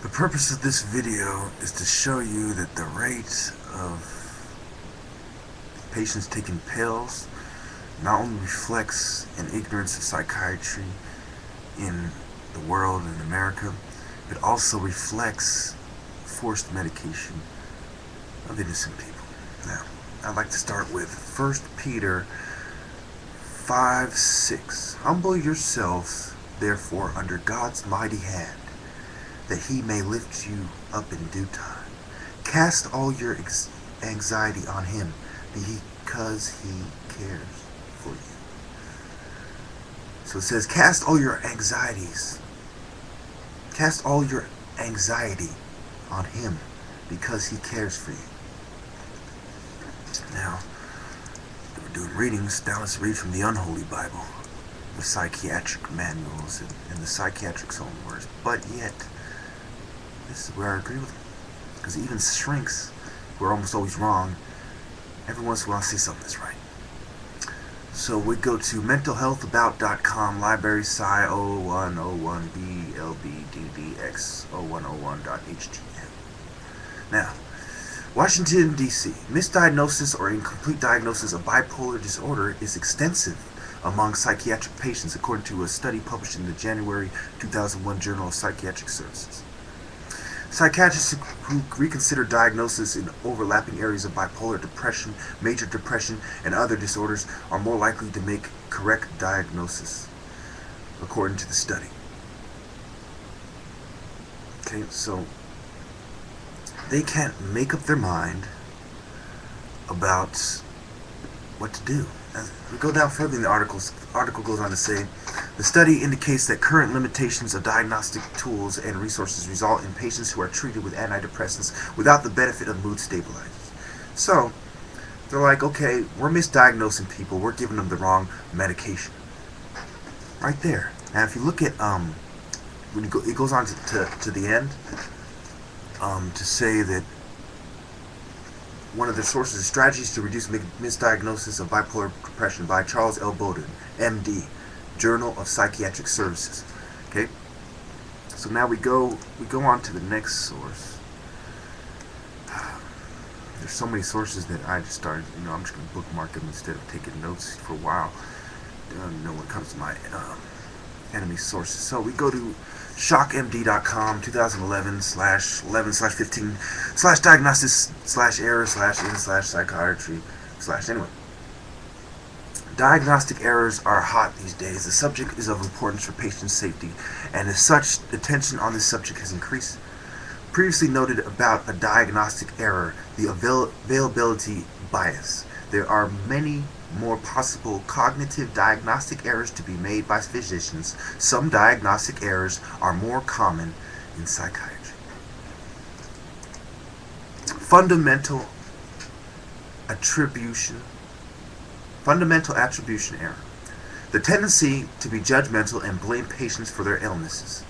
The purpose of this video is to show you that the rate of patients taking pills not only reflects an ignorance of psychiatry in the world and America, it also reflects forced medication of innocent people. Now, I'd like to start with 1 Peter 5:6. Humble yourselves, therefore, under God's mighty hand, that he may lift you up in due time. Cast all your anxiety on him, because he cares for you. So it says, cast all your anxiety on him, because he cares for you. Now, we're doing readings. Now let's read from the Unholy Bible, the psychiatric manuals, and the psychiatric's own words. But yet, this is where I agree with them, because even shrinks, who are almost always wrong, every once in a while say something that's right. So we go to mentalhealthabout.com, library Psy 0101 BLBDDX 0101.htm. Now, Washington, D.C. Misdiagnosis or incomplete diagnosis of bipolar disorder is extensive among psychiatric patients, according to a study published in the January 2001 Journal of Psychiatric Services. Psychiatrists who reconsider diagnosis in overlapping areas of bipolar depression, major depression, and other disorders are more likely to make correct diagnosis, according to the study. Okay, so they can't make up their mind about what to do. As we go down further in the article goes on to say, the study indicates that current limitations of diagnostic tools and resources result in patients who are treated with antidepressants without the benefit of mood stabilizers. So, they're like, okay, we're misdiagnosing people, we're giving them the wrong medication. Right there. Now, if you look at, when it goes on to the end, to say that one of the sources is Strategies to Reduce Misdiagnosis of Bipolar Depression by Charles L. Bowden, M.D., Journal of Psychiatric Services. Okay? So now we go on to the next source. There's so many sources that I just started, I'm just going to bookmark them instead of taking notes for a while. I don't know when it comes to my enemy sources. So we go to shockmd.com 2011/11/15/diagnostics/error/in/psychiatry/ Diagnostic errors are hot these days. The subject is of importance for patient safety, and as such, attention on this subject has increased. Previously noted about a diagnostic error, the availability bias. There are many more possible cognitive diagnostic errors to be made by physicians. Some diagnostic errors are more common in psychiatry. Fundamental attribution error. The tendency to be judgmental and blame patients for their illnesses,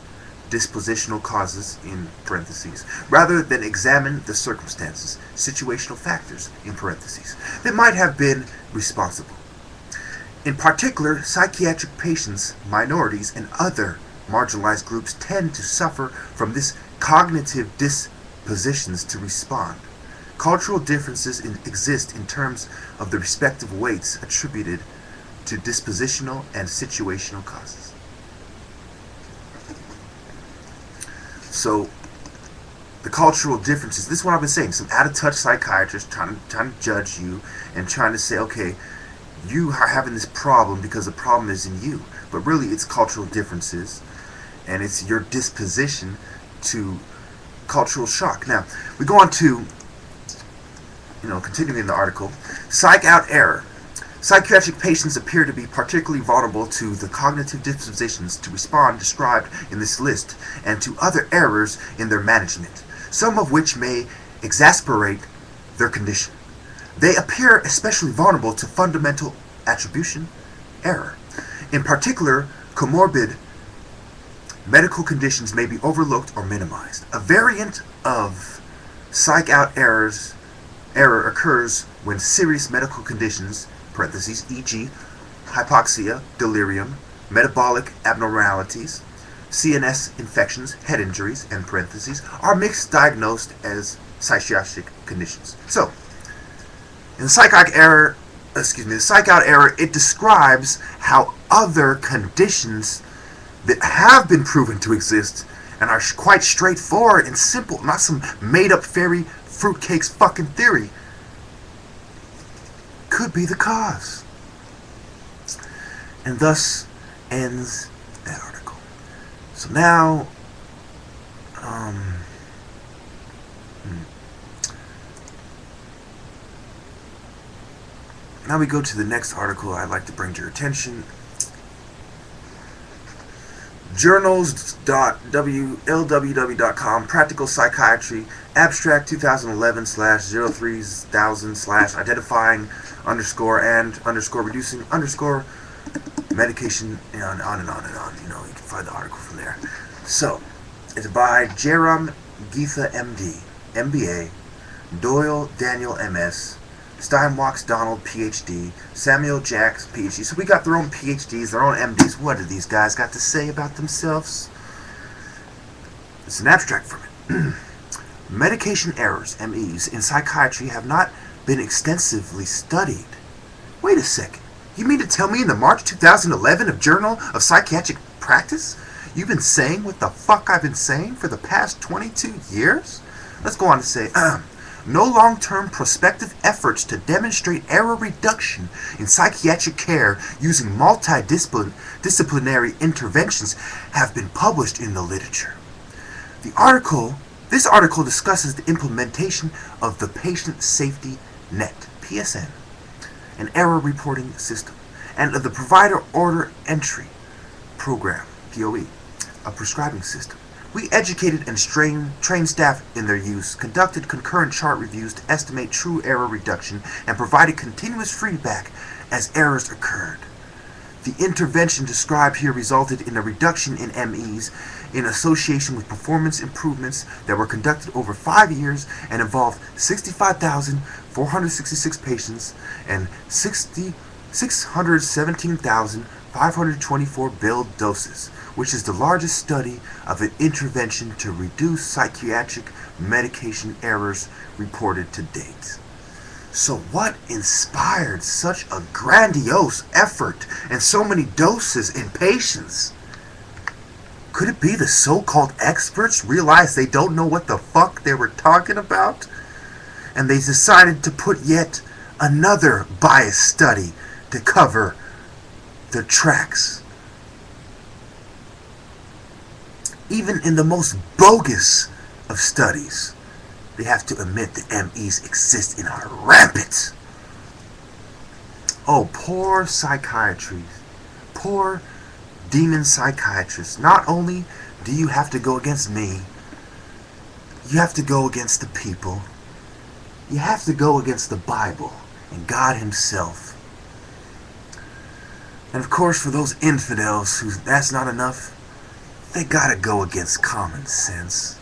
dispositional causes in parentheses, rather than examine the circumstances, situational factors in parentheses, that might have been responsible. In particular, psychiatric patients, minorities, and other marginalized groups tend to suffer from this cognitive dispositions to respond. Cultural differences exist in terms of the respective weights attributed to dispositional and situational causes. So, the cultural differences, this is what I've been saying, some out-of-touch psychiatrists trying to judge you and trying to say, okay, you are having this problem because the problem is in you. But really, it's cultural differences, and it's your disposition to cultural shock. Now, we go on to, continuing the article, psych out error. Psychiatric patients appear to be particularly vulnerable to the cognitive dispositions to respond described in this list and to other errors in their management, some of which may exacerbate their condition. They appear especially vulnerable to fundamental attribution error. In particular, comorbid medical conditions may be overlooked or minimized. A variant of psych out error occurs when serious medical conditions, parentheses, e.g., hypoxia, delirium, metabolic abnormalities, CNS infections, head injuries, and parentheses, are mixed diagnosed as psychiatric conditions. So, in the psych out error, it describes how other conditions that have been proven to exist and are quite straightforward and simple, not some made-up fairy fruitcake's fucking theory, could be the cause. And thus ends that article. So now, now we go to the next article I'd like to bring to your attention. Journals.lww.com, Practical Psychiatry, Abstract 2011/03,000/identifying _and_reducing medication, and on and on and on. You know, you can find the article from there. So, it's by Jairam Geetha, MD, MBA, Doyle Daniel, MS, Steinwachs Donald, PhD, Samuel Jacks, PhD. So we got their own PhDs, their own MDs. What do these guys got to say about themselves? It's an abstract from it. Medication errors, MEs, in psychiatry have not been extensively studied. Wait a second. You mean to tell me in the March 2011 of Journal of Psychiatric Practice, you've been saying what the fuck I've been saying for the past 22 years? Let's go on to say, no long-term prospective efforts to demonstrate error reduction in psychiatric care using multidisciplinary interventions have been published in the literature. This article discusses the implementation of the Patient Safety Net, PSN, an error reporting system, and of the Provider Order Entry Program, POE, a prescribing system. We educated and trained staff in their use, conducted concurrent chart reviews to estimate true error reduction, and provided continuous feedback as errors occurred. The intervention described here resulted in a reduction in MEs in association with performance improvements that were conducted over 5 years and involved 65,466 patients and 617,524 billed doses, which is the largest study of an intervention to reduce psychiatric medication errors reported to date. So what inspired such a grandiose effort and so many doses in patients? Could it be the so-called experts realized they don't know what the fuck they were talking about? And they decided to put yet another bias study to cover their tracks. Even in the most bogus of studies, they have to admit that MEs exist and are rampant. Oh, poor psychiatry. Poor demon psychiatrists. Not only do you have to go against me, you have to go against the people. You have to go against the Bible and God Himself. And of course, for those infidels who that's not enough, they gotta go against common sense.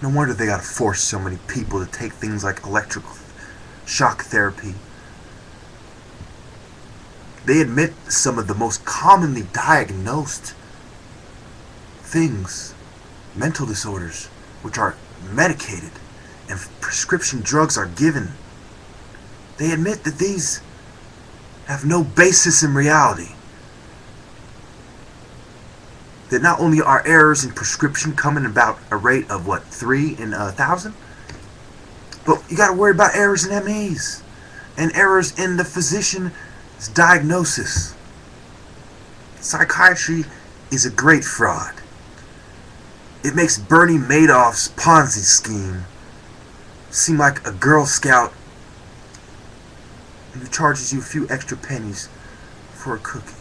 No wonder they gotta force so many people to take things like electrical shock therapy. They admit some of the most commonly diagnosed things, mental disorders, which are medicated and prescription drugs are given. They admit that these have no basis in reality. That not only are errors in prescription coming about a rate of 3 in 1,000, but you got to worry about errors in MEs and errors in the physician's diagnosis. Psychiatry is a great fraud. It makes Bernie Madoff's Ponzi scheme seem like a Girl Scout who charges you a few extra pennies for a cookie.